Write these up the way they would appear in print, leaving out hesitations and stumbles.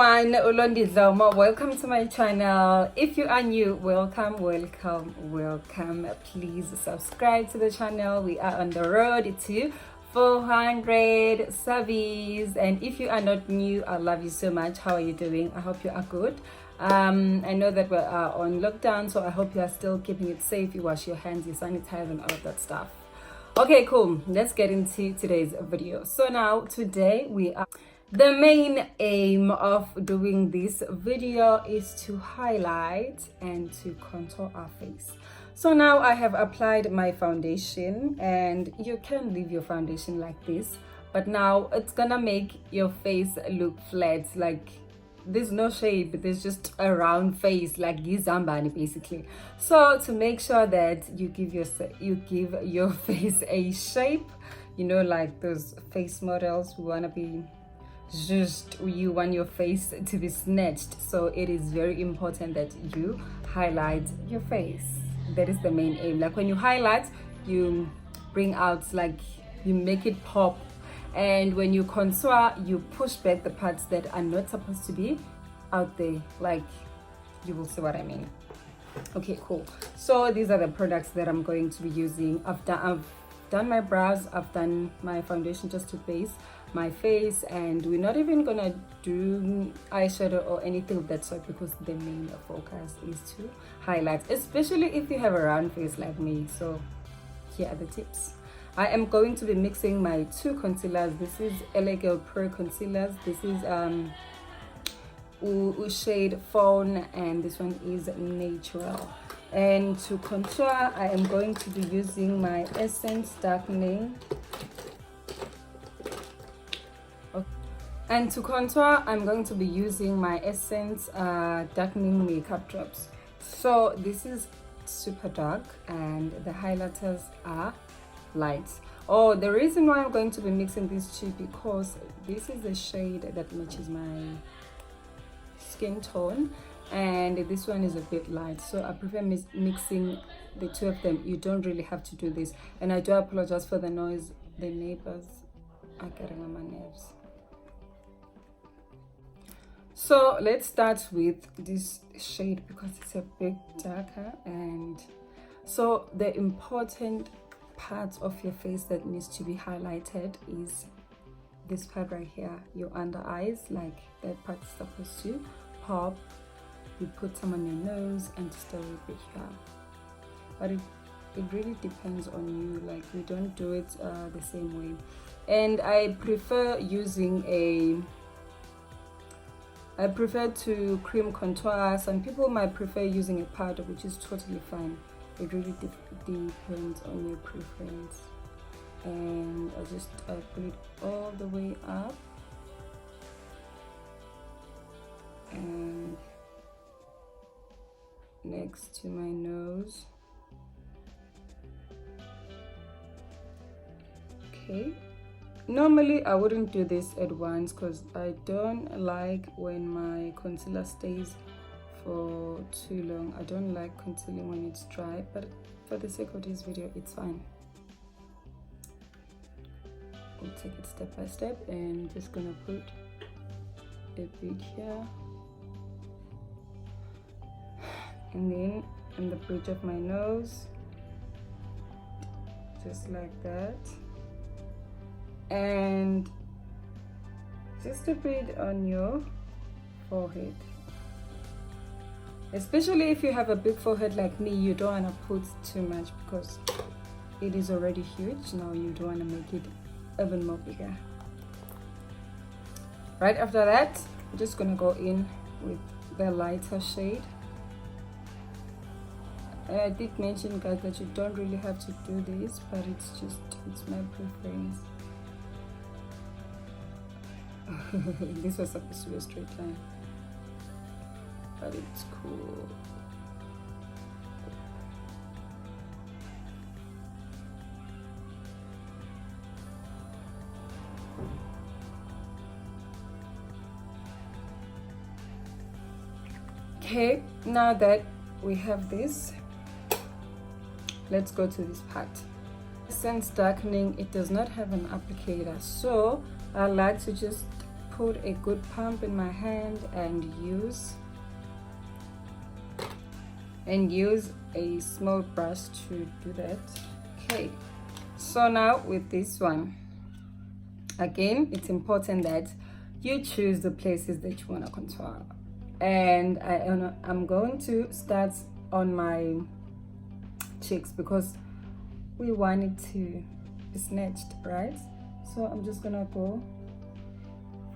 everyone, Londy Dlomo. Welcome to my channel. If you are new, welcome. Please subscribe to the channel. We are on the road to 400 subbies, and if you are not new, I love you so much. How are you doing? I hope you are good. I know that we are on lockdown, so I hope you are still keeping it safe. You wash your hands, you sanitize, and all of that stuff. Okay, cool. Let's get into today's video. So now today the main aim of doing this video is to highlight and to contour our face. So now I have applied my foundation, and you can leave your foundation like this, but now it's gonna make your face look flat, like there's no shape, there's just a round face, like Gizambani basically. So to make sure that you give your face a shape, you know, like those face models who wanna be you want your face to be snatched, so it is very important that you highlight your face. That is the main aim. Like when you highlight, you bring out, like you make it pop, and when you contour, you push back the parts that are not supposed to be out there. Like, you will see what I mean. Okay, cool. So these are the products that I'm going to be using. I've done my brows, I've done my foundation just to base my face, and we're not even gonna do eyeshadow or anything of that sort because the main focus is to highlight, especially if you have a round face like me. So here are the tips. I am going to be mixing my two concealers. This is LA Girl Pro concealers. This is shade Fawn, and this one is Natural. And to contour, I am going to be using my Essence Darkening. And to contour, I'm going to be using my Essence Darkening Makeup Drops. So this is super dark, and the highlighters are light. Oh, the reason why I'm going to be mixing these two, because this is a shade that matches my skin tone, and this one is a bit light, so I prefer mixing the two of them. You don't really have to do this, and I do apologize for the noise. The neighbors are getting on my nerves. So let's start with this shade because it's a bit darker. And so the important part of your face that needs to be highlighted is this part right here, your under eyes. Like that part is supposed to pop. You put some on your nose and just a little bit here, but it really depends on you. Like, we don't do it the same way, and I prefer to cream contour. Some people might prefer using a powder, which is totally fine. It really depends on your preference. And I put it all the way up, and next to my nose. Okay, normally I wouldn't do this at once because I don't like when my concealer stays for too long. I don't like concealing when it's dry, but for the sake of this video, it's fine. We'll take it step by step, and just gonna put a bit here, and then in the bridge of my nose, just like that, and just a bit on your forehead. Especially if you have a big forehead like me, you don't want to put too much because it is already huge. Now you don't want to make it even more bigger. Right after that, I'm just gonna go in with the lighter shade. And I did mention, guys, that you don't really have to do this, but it's my preference. This was supposed to be a straight line, but it's cool. Okay, now that we have this, let's go to this part. Essence Darkening, it does not have an applicator, so I like to just put a good pump in my hand and use a small brush to do that. Okay, so now with this one, again, it's important that you choose the places that you want to contour. And I'm going to start on my cheeks because we want it to be snatched, right? So I'm just gonna go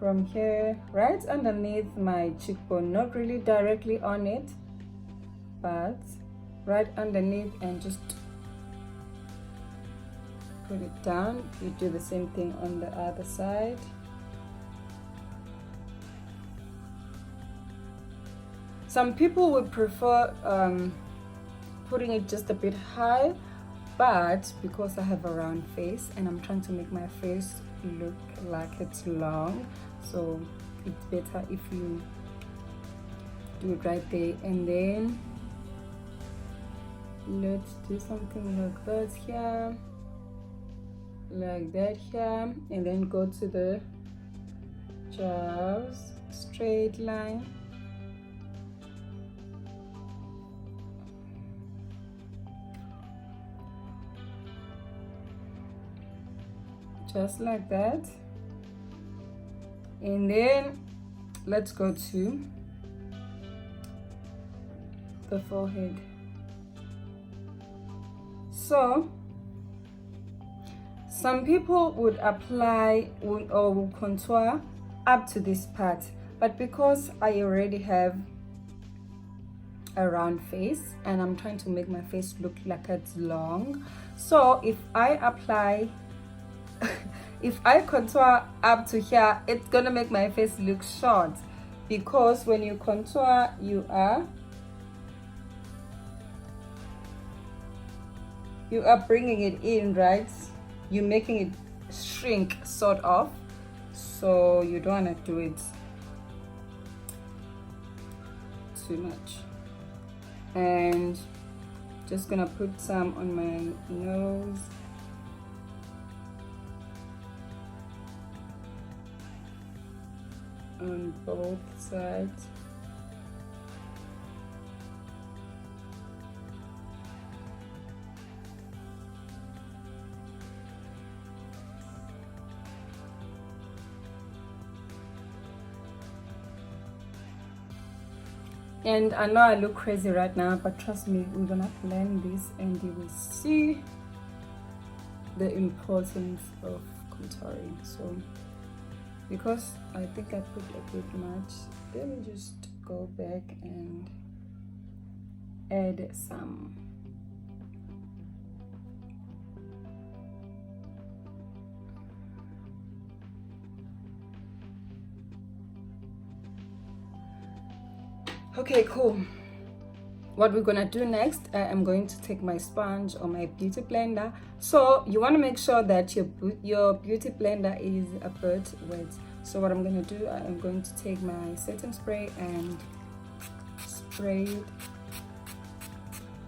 from here right underneath my cheekbone, not really directly on it, but right underneath, and just put it down. You do the same thing on the other side. Some people would prefer putting it just a bit high, but because I have a round face and I'm trying to make my face look like it's long, so it's better if you do it right there. And then let's do something like that here, like that here, and then go to the jaws, straight line. Just like that. And then let's go to the forehead. So some people would apply or will contour up to this part, but because I already have a round face and I'm trying to make my face look like it's long, so if I apply if I contour up to here, it's gonna make my face look short, because when you contour, you are bringing it in, right? You're making it shrink, sort of, so you don't want to do it too much. And just gonna put some on my nose. On both sides. And I know I look crazy right now, but trust me, we're gonna blend this and you will see the importance of contouring. So because I think I put a bit much, let me just go back and add some. Okay, cool. What we're gonna do next, I'm going to take my sponge or my beauty blender. So you want to make sure that your beauty blender is a bit wet. So what I'm going to do, I'm going to take my setting spray and spray it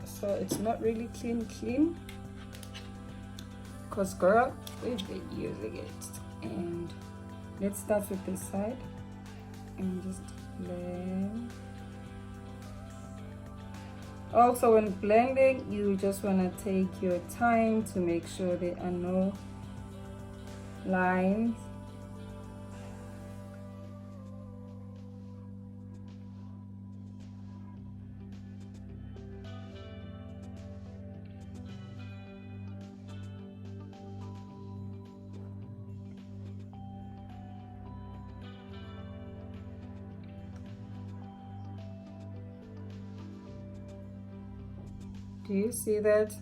so it's not really clean, because girl, we've been using it. And let's start with this side and just blend. Also, when blending, you just want to take your time to make sure there are no lines. Do you see that?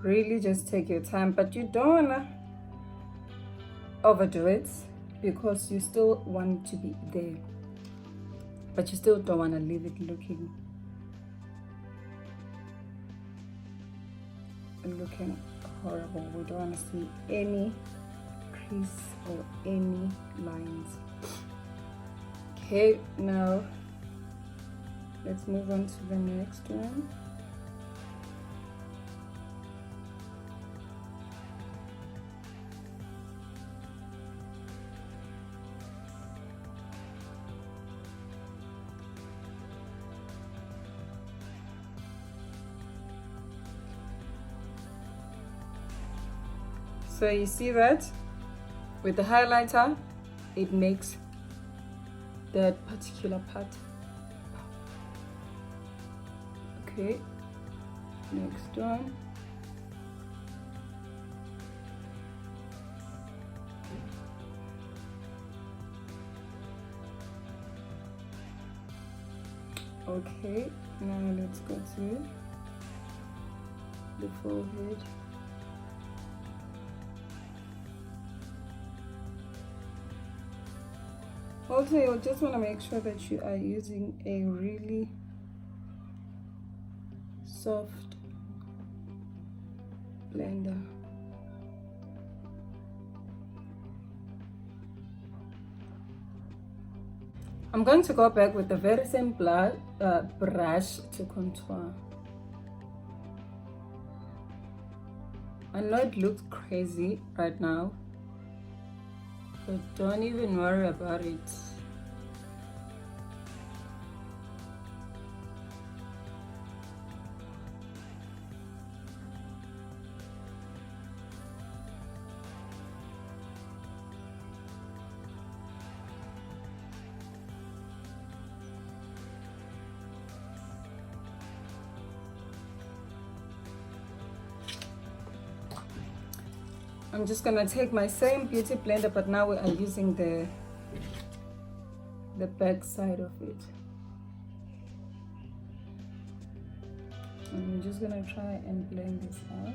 Really just take your time, but you don't wanna overdo it, because you still want to be there, but you still don't want to leave it looking horrible. We don't want to see any crease or any lines. Okay, now let's move on to the next one. So you see that with the highlighter, it makes that particular part. Okay, next one. Okay, now let's go to the forehead. Also, you just want to make sure that you are using a really soft blender. I'm going to go back with the very same brush to contour. I know it looks crazy right now, but don't even worry about it. I'm just gonna take my same beauty blender, but now we are using the back side of it. I'm just gonna try and blend this out.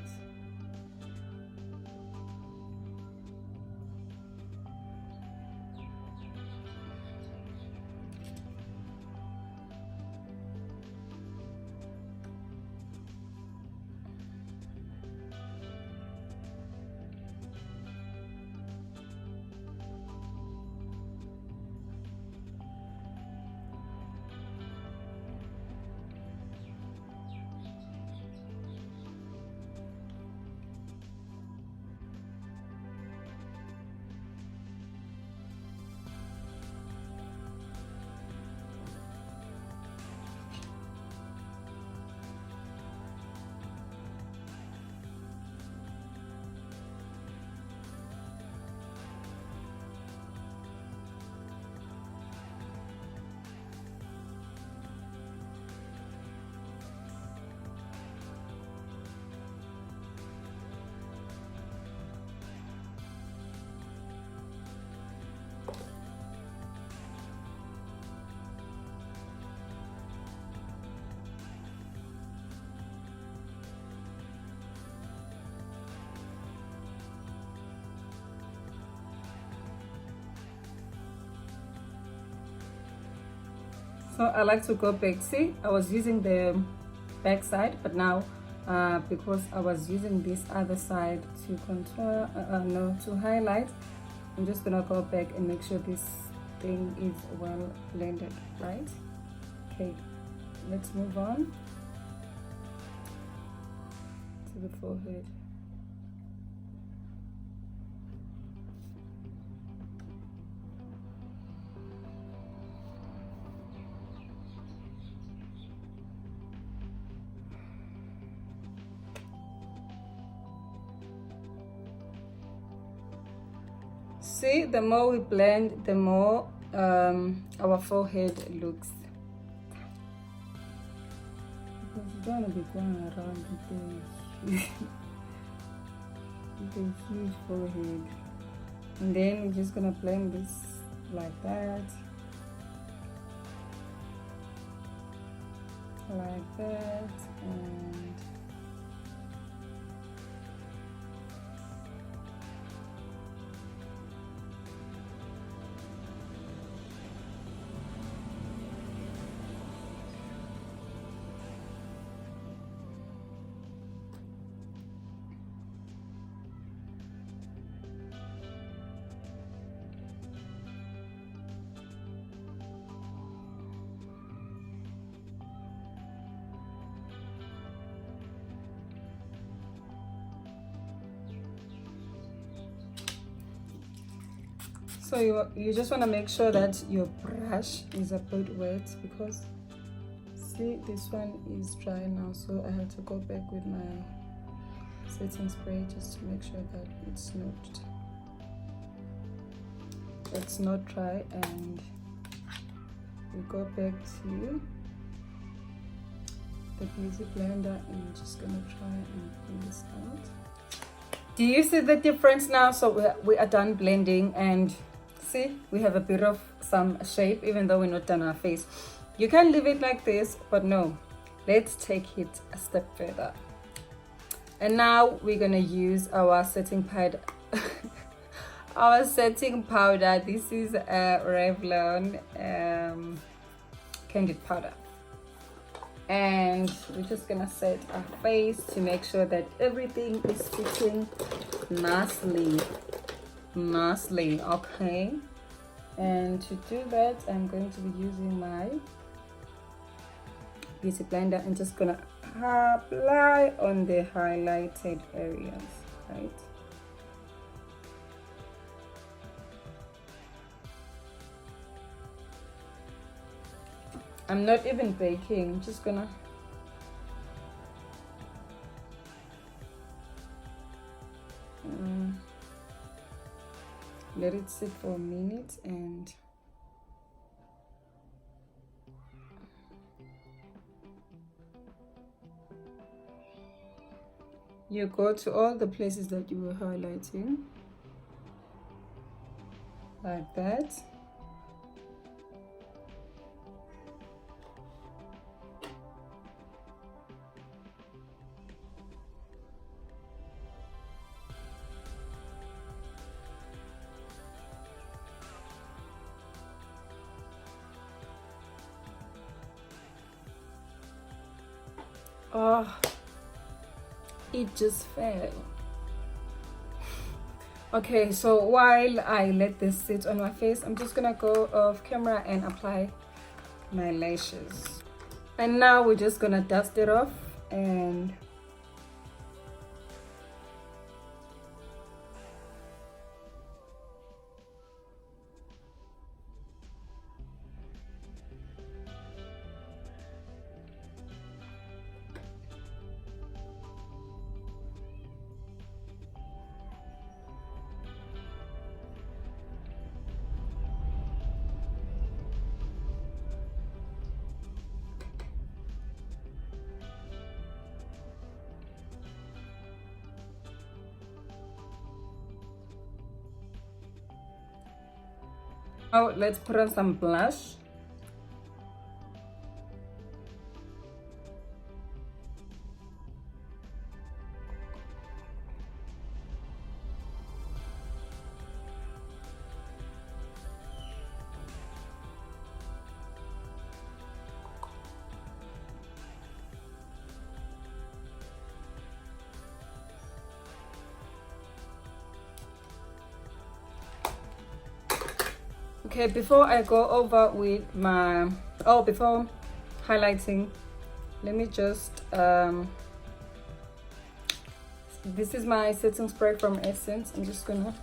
So I like to go back. See, I was using the back side, but now because I was using this other side to contour, to highlight, I'm just gonna go back and make sure this thing is well blended, right? Okay, let's move on to the forehead. See, the more we blend, the more our forehead looks. Because you don't want to be going around with a huge forehead. And then we're just gonna blend this like that. Like that, and so you just want to make sure that your brush is a bit wet, because see, this one is dry now, so I have to go back with my setting spray just to make sure that it's not dry, and we go back to the beauty blender and I'm just gonna try and pull this out. Do you see the difference now? So we are done blending, and see, we have a bit of some shape even though we're not done our face. You can leave it like this, but no, let's take it a step further. And now we're gonna use our setting powder. Our setting powder. This is a Revlon candid powder, and we're just gonna set our face to make sure that everything is sitting nicely. Okay, and to do that I'm going to be using my beauty blender and just gonna apply on the highlighted areas, right? I'm not even baking, I'm just gonna let it sit for a minute, and you go to all the places that you were highlighting like that. Oh, it just fell. Okay, so while I let this sit on my face, I'm just gonna go off camera and apply my lashes. And now we're just gonna dust it off, and now let's put on some blush. Okay, before I go over with my, before highlighting, let me just, this is my setting spray from Essence. I'm just gonna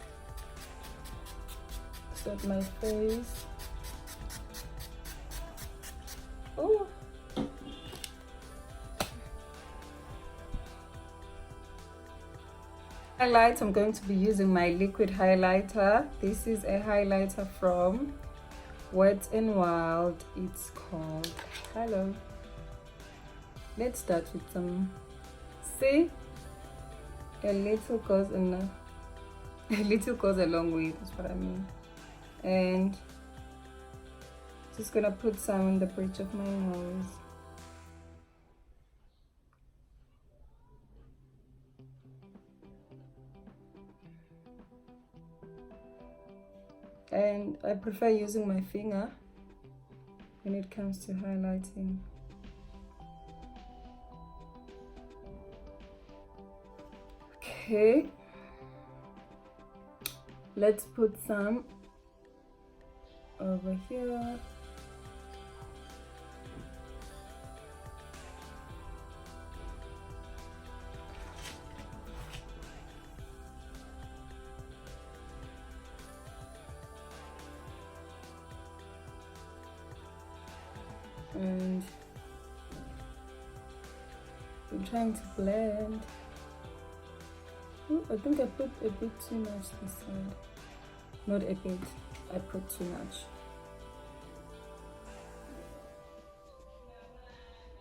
set my face. Oh. Highlights, I'm going to be using my liquid highlighter. This is a highlighter from Wet n Wild. It's called Hello. Let's start with some, see, a little goes enough. A little goes a long way, that's what I mean. And just gonna put some on the bridge of my nose. And I prefer using my finger when it comes to highlighting. Okay, let's put some over here. And I'm trying to blend. Ooh, I think I put a bit too much this side. Not a bit, I put too much.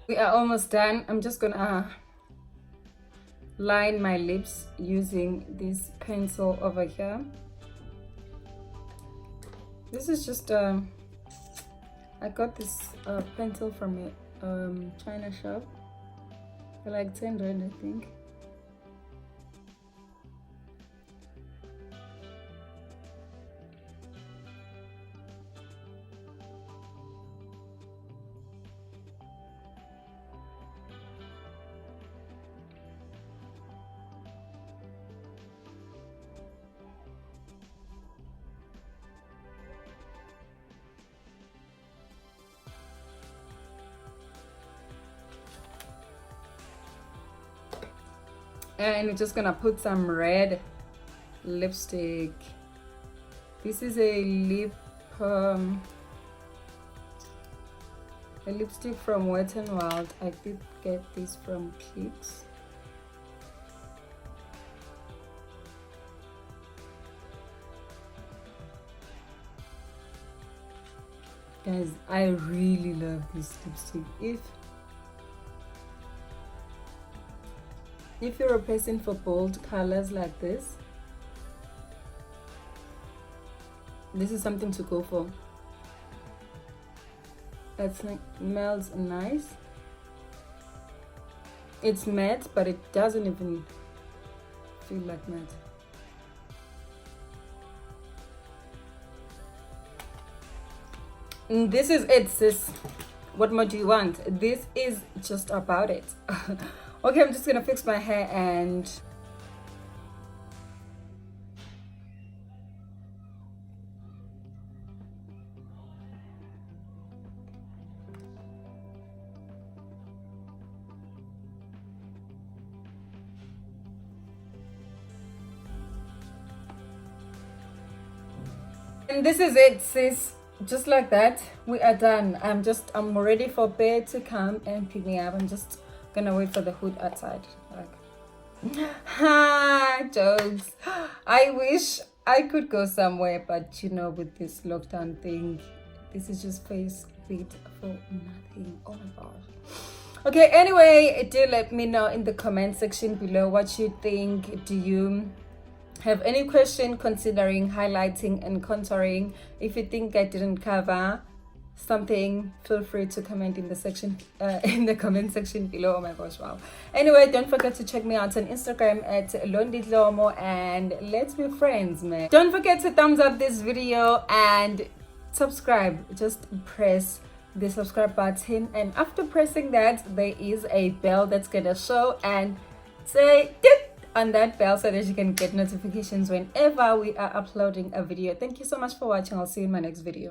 We are almost done. I'm just gonna line my lips using this pencil over here. This is just I got this pencil from a China shop for like 10 rand, I think. And we're just gonna put some red lipstick. This is a lipstick from Wet n Wild. I did get this from Clicks. Guys, I really love this lipstick. If you're a person for bold colors like this is something to go for. It smells nice. It's matte, but it doesn't even feel like matte. And this is it, sis. What more do you want? This is just about it. Okay, I'm just gonna fix my hair and this is it, sis. Just like that, we are done. I'm ready for bed to come and pick me up. I'm just gonna wait for the hood outside. Like, jokes. I wish I could go somewhere, but you know, with this lockdown thing, this is just face fit for nothing. Oh my gosh. Okay, anyway, do let me know in the comment section below what you think. Do you have any question considering highlighting and contouring? If you think I didn't cover something, feel free to comment in the comment section below. Oh my gosh, wow. Anyway, don't forget to check me out on Instagram at Londy Dlomo, and let's be friends, man. Don't forget to thumbs up this video and subscribe. Just press the subscribe button, and after pressing that, there is a bell that's gonna show, and say dip on that bell so that you can get notifications whenever we are uploading a video. Thank you so much for watching. I'll see you in my next video.